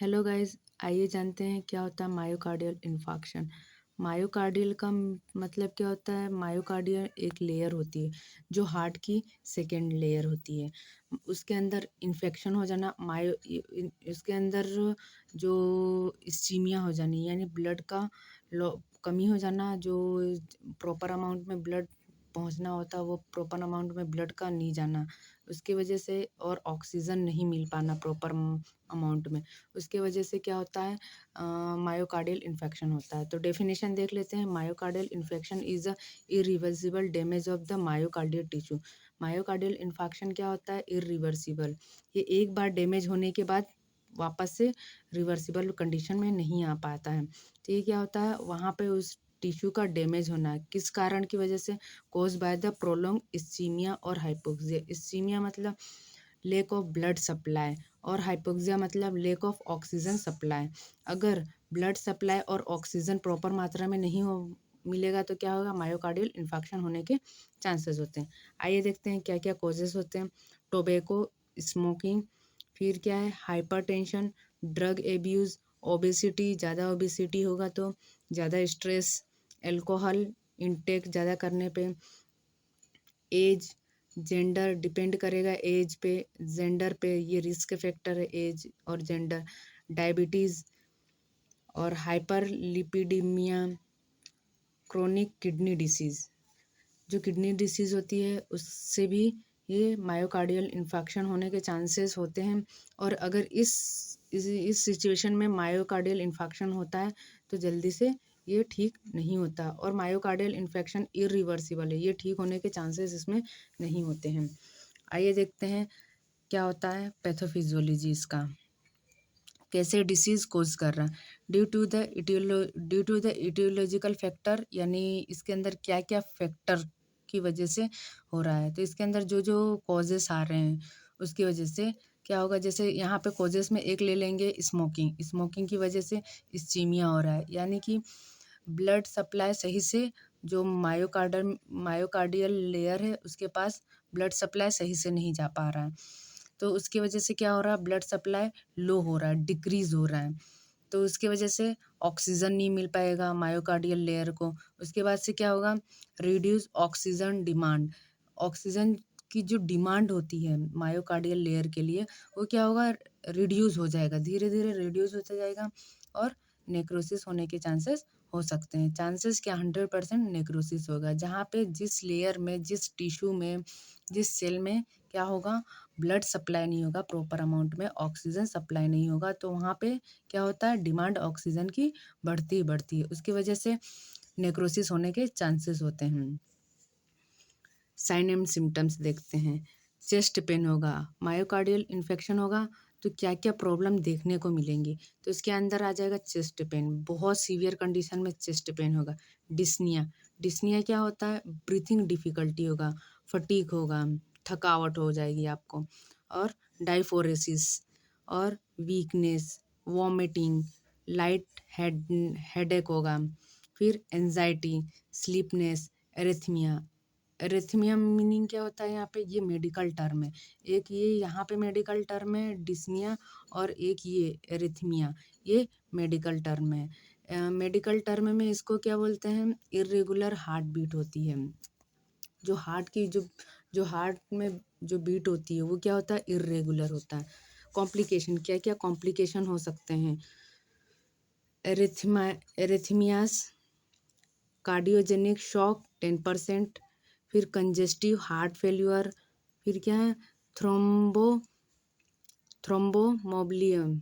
Hello guys, आइए जानते हैं क्या होता है मायोकार्डियल इन्फार्क्शन। मायोकार्डियल का मतलब क्या होता है। मायोकार्डियल एक लेयर होती है जो हार्ट की सेकेंड लेयर होती है। उसके अंदर इन्फेक्शन हो जाना, उसके अंदर जो इस्चीमिया हो जानी यानी ब्लड का कमी हो जाना, जो प्रॉपर अमाउंट में ब्लड पहुंचना होता है वो प्रॉपर अमाउंट में ब्लड का नहीं जाना, उसकी वजह से और ऑक्सीजन नहीं मिल पाना प्रॉपर अमाउंट में, उसके वजह से क्या होता है मायोकार्डियल इन्फेक्शन होता है। तो डेफिनेशन देख लेते हैं। Myocardial infection is a irreversible damage of the myocardial tissue. Myocardial infection क्या होता है, इरिवर्सिबल। ये एक बार डैमेज होने के बाद वापस से रिवर्सिबल कंडीशन में नहीं आ पाता है। तो ये क्या होता है, वहाँ पे उस टिश्यू का डैमेज होना किस कारण की वजह से, cause by the prolong ischaemia और हाइपोक्सिया। इस्चीमिया मतलब लेक ऑफ ब्लड सप्लाई और हाइपोक्सिया मतलब लेक ऑफ ऑक्सीजन सप्लाई। अगर ब्लड सप्लाई और ऑक्सीजन प्रॉपर मात्रा में नहीं हो मिलेगा तो क्या होगा, मायोकार्डियल इन्फेक्शन होने के चांसेस होते हैं। आइए देखते हैं क्या क्या कॉजेस होते हैं। टोबैको, स्मोकिंग, फिर क्या है हाइपरटेंशन, ड्रग एब्यूज़, ओबेसिटी, ज़्यादा ओबेसिटी होगा तो, ज़्यादा स्ट्रेस, अल्कोहल इंटेक ज़्यादा करने पे, एज, जेंडर डिपेंड करेगा एज पे, जेंडर पे, ये रिस्क फैक्टर है एज और जेंडर, डायबिटीज़ और hyper lipidaemia, chronic kidney disease. जो किडनी डिसीज़ होती है उससे भी ये मायोकार्डियल इन्फेक्शन होने के चांसेस होते हैं। और अगर इस सिचुएशन में मायोकार्डियल इन्फेक्शन होता है तो जल्दी से ये ठीक नहीं होता और मायोकार्डियल इन्फेक्शन इरिवर्सिबल है, ये ठीक होने के चांसेस इसमें नहीं होते हैं। आइए देखते हैं क्या होता है पैथोफिजियोलॉजी इसका, कैसे डिसीज़ कोज कर रहा है। Due to the aetiological factor, यानी इसके अंदर क्या क्या फैक्टर की वजह से हो रहा है। तो इसके अंदर जो जो कॉजेस आ रहे हैं उसकी वजह से क्या होगा, जैसे यहाँ पे कॉजेस में एक ले लेंगे स्मोकिंग। स्मोकिंग की वजह से इस्चीमिया हो रहा है, यानी कि ब्लड सप्लाई सही से, जो मायोकार्डियल लेयर है उसके पास ब्लड सप्लाई सही से नहीं जा पा रहा है। तो उसकी वजह से क्या हो रहा है, ब्लड सप्लाई लो हो रहा है, डिक्रीज हो रहा है। तो उसकी वजह से ऑक्सीजन नहीं मिल पाएगा मायोकार्डियल लेयर को। उसके बाद से क्या होगा, रिड्यूस ऑक्सीजन डिमांड। ऑक्सीजन की जो डिमांड होती है मायोकार्डियल लेयर के लिए वो क्या होगा, रिड्यूस हो जाएगा, धीरे धीरे रिड्यूस होता जाएगा और नेक्रोसिस होने के चांसेस हो सकते हैं। चांसेस क्या, 100% नेक्रोसिस होगा। जहाँ पे जिस लेयर में, जिस टिश्यू में, जिस सेल में क्या होगा, ब्लड सप्लाई नहीं होगा प्रॉपर अमाउंट में, ऑक्सीजन सप्लाई नहीं होगा, तो वहाँ पे क्या होता है, डिमांड ऑक्सीजन की बढ़ती ही बढ़ती है। उसकी वजह से नेक्रोसिस होने के चांसेस होते हैं। साइन एंड सिम्टम्स देखते हैं। चेस्ट पेन होगा, मायोकार्डियल इन्फेक्शन होगा तो क्या क्या प्रॉब्लम देखने को मिलेंगी, तो इसके अंदर आ जाएगा चेस्ट पेन, बहुत सीवियर कंडीशन में चेस्ट पेन होगा। डिस्निया, डिस्निया क्या होता है, ब्रीथिंग डिफिकल्टी होगा, फटीग होगा, थकावट हो जाएगी आपको, और डाइफोरेसिस और वीकनेस, वॉमिटिंग, लाइट हेडेक होगा, फिर anxiety, sleepiness, arrhythmia. Arrhythmia meaning क्या होता है यहाँ पे, ये मेडिकल टर्म है। एक ये यहाँ पे मेडिकल टर्म है डिस्निया, और एक ये एरिथमिया, ये मेडिकल टर्म है। मेडिकल टर्म में इसको क्या बोलते हैं, इर्रेगुलर हार्ट बीट होती है। जो हार्ट की जो हार्ट में जो बीट होती है वो क्या होता है, इर्रेगुलर होता है। कॉम्प्लिकेशन, क्या क्या कॉम्प्लिकेशन हो सकते हैं, एरिथमियास, कार्डियोजेनिक शॉक 10%, फिर कंजेस्टिव हार्ट फेल्यूर, फिर क्या है, थ्रोम्बोमोब्लियम,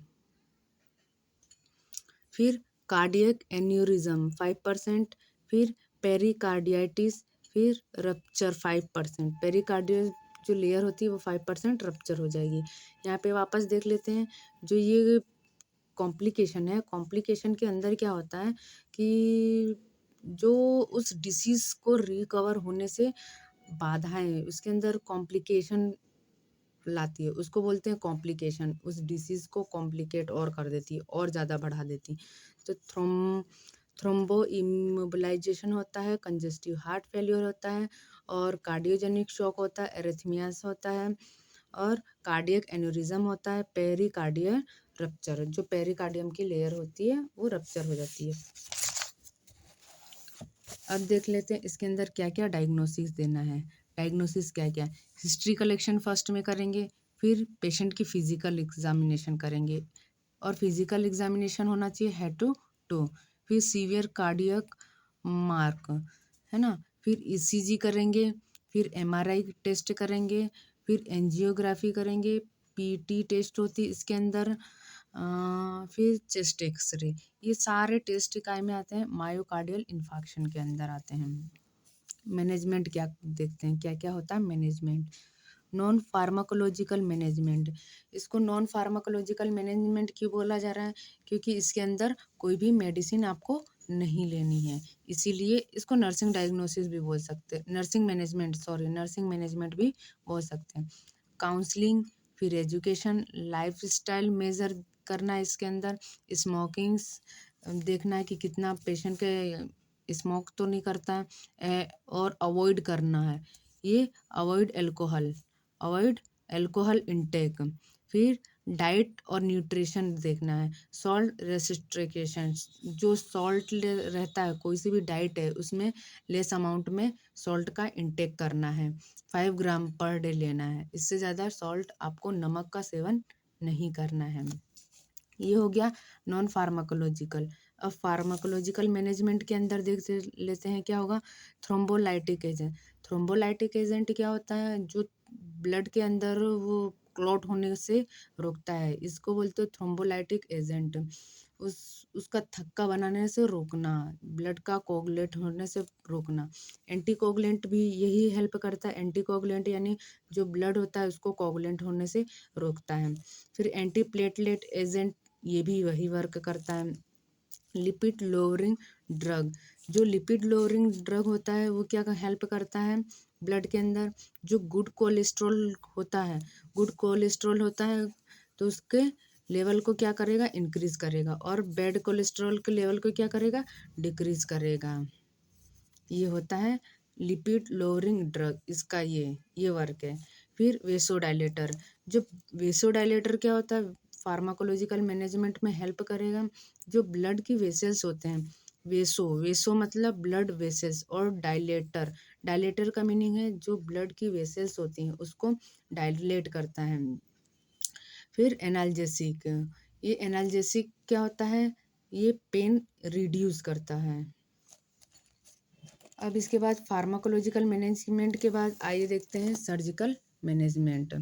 फिर कार्डियक एन्यूरिज्म 5%, फिर पेरिकार्डियाइटिस, फिर रप्चर 5%। पेरिकार्डियल जो लेयर होती है वो 5% रप्चर हो जाएगी। यहाँ पे वापस देख लेते हैं जो ये कॉम्प्लिकेशन है। कॉम्प्लिकेशन के अंदर क्या होता है कि जो उस डिसीज़ को रिकवर होने से बाधाएं उसके अंदर कॉम्प्लिकेशन लाती है, उसको बोलते हैं कॉम्प्लिकेशन। उस डिसीज़ को कॉम्प्लिकेट और कर देती है और ज़्यादा बढ़ा देती है। तो थ्रोम्बो इमोबिलाइजेशन होता है, कंजेस्टिव हार्ट फेल्योर होता है, और कार्डियोजेनिक शॉक होता है, एरिथमियास होता है, और कार्डियक एन्यूरिज्म होता है, पेरिकार्डियल रप्चर, जो पेरिकार्डियम की लेयर होती है वो रप्चर हो जाती है। अब देख लेते हैं इसके अंदर क्या क्या डायग्नोसिस देना है। डायग्नोसिस क्या क्या, हिस्ट्री कलेक्शन फर्स्ट में करेंगे, फिर पेशेंट की फिजिकल एग्जामिनेशन करेंगे, और फिजिकल एग्जामिनेशन होना चाहिए हेड टू टो, फिर सीवियर कार्डियक मार्क, है ना, फिर ईसीजी करेंगे, फिर एमआरआई टेस्ट करेंगे, फिर एंजियोग्राफी करेंगे, पीटी टेस्ट होती है इसके अंदर, फिर चेस्ट एक्सरे। ये सारे टेस्ट काय में आते हैं, मायोकार्डियल इन्फार्क्शन के अंदर आते हैं। मैनेजमेंट क्या देखते हैं, क्या क्या होता है मैनेजमेंट। नॉन फार्माकोलॉजिकल मैनेजमेंट, इसको नॉन फार्माकोलॉजिकल मैनेजमेंट क्यों बोला जा रहा है, क्योंकि इसके अंदर कोई भी मेडिसिन आपको नहीं लेनी है, इसीलिए इसको नर्सिंग डायग्नोसिस भी बोल सकते हैं, nursing management, sorry nursing management भी बोल सकते हैं। काउंसलिंग, फिर एजुकेशन, लाइफ स्टाइल मेजर करना है इसके अंदर, स्मोकिंग्स देखना है कि कितना पेशेंट के स्मोक तो नहीं करता है, और अवॉइड करना है, ये अवॉइड अल्कोहल इंटेक। फिर डाइट और न्यूट्रिशन देखना है, सॉल्ट रेस्ट्रिक्शन, जो सॉल्ट रहता है कोई सी भी डाइट है उसमें लेस अमाउंट में सॉल्ट का इंटेक करना है, 5 ग्राम पर डे लेना है, इससे ज़्यादा सॉल्ट आपको नमक का सेवन नहीं करना है। ये हो गया नॉन फार्माकोलॉजिकल। अब फार्माकोलॉजिकल मैनेजमेंट के अंदर देख लेते हैं क्या होगा, थ्रोम्बोलाइटिक एजेंट। थ्रोम्बोलाइटिक एजेंट क्या होता है, जो ब्लड के अंदर वो क्लॉट होने से रोकता है, इसको बोलते हैं थ्रोम्बोलाइटिक एजेंट। उसका थक्का बनाने से रोकना, ब्लड का कोगुलेट होने से रोकना। एंटीकोगुलेंट भी यही हेल्प करता है, एंटीकोगुलेंट यानी जो ब्लड होता है उसको कोगुलेंट होने से रोकता है। फिर एंटी प्लेटलेट एजेंट, ये भी वही वर्क करता है। लिपिड लोअरिंग ड्रग, जो लिपिड लोअरिंग ड्रग होता है वो क्या हेल्प करता है ब्लड के अंदर, जो गुड कोलेस्ट्रॉल होता है, गुड कोलेस्ट्रॉल होता है तो उसके लेवल को क्या करेगा, इंक्रीज करेगा, और बैड कोलेस्ट्रॉल के लेवल को क्या करेगा, डिक्रीज करेगा। ये होता है लिपिड लोअरिंग ड्रग, इसका ये वर्क है। फिर वेसोडाइलेटर, जो वेसोडाइलेटर क्या होता है, फार्माकोलॉजिकल मैनेजमेंट में हेल्प करेगा। जो ब्लड की वेसल्स होते हैं, वेसो मतलब ब्लड वेसल्स, और डायलेटर, डायलेटर का मीनिंग है जो ब्लड की वेसल्स होती हैं उसको डायलेट करता है। फिर एनाल्जेसिक, ये एनाल्जेसिक क्या होता है, ये पेन रिड्यूस करता है। अब इसके बाद फार्माकोलॉजिकल मैनेजमेंट के बाद आइए देखते हैं सर्जिकल मैनेजमेंट।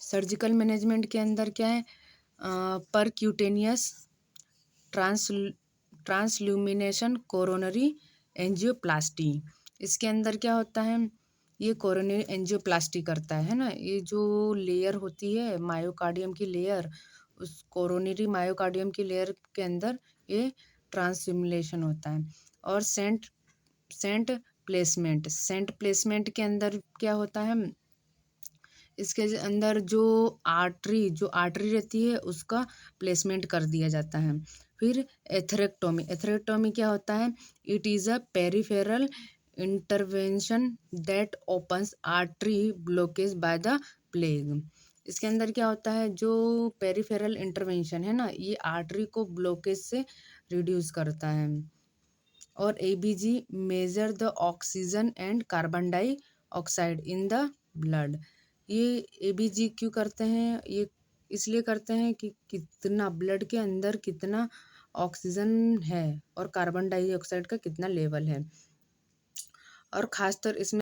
सर्जिकल मैनेजमेंट के अंदर क्या है, परक्यूटेनियस ट्रांस ट्रांसल्यूमिनेशन कोरोनरी एंजियोप्लास्टी। इसके अंदर क्या होता है, ये कोरोनरी एंजियोप्लास्टी करता है ना, ये जो लेयर होती है मायोकार्डियम की लेयर, उस कोरोनरी मायोकार्डियम की लेयर के अंदर ये ट्रांसल्यूमिनेशन होता है। और सेंट प्लेसमेंट के अंदर क्या होता है, इसके अंदर जो आर्टरी रहती है उसका प्लेसमेंट कर दिया जाता है। फिर एथरेक्टोमी क्या होता है, it is a peripheral intervention that opens artery blockage by the plague. इसके अंदर क्या होता है, जो पेरिफेरल इंटरवेंशन है ना, ये आर्टरी को ब्लॉकेज से रिड्यूस करता है। और ABG measure the oxygen and carbon dioxide in the blood. ये एबीजी क्यों करते हैं, ये इसलिए करते हैं कि कितना ब्लड के अंदर कितना ऑक्सीजन है और कार्बन डाइऑक्साइड का कितना लेवल है। और खासतर इसमें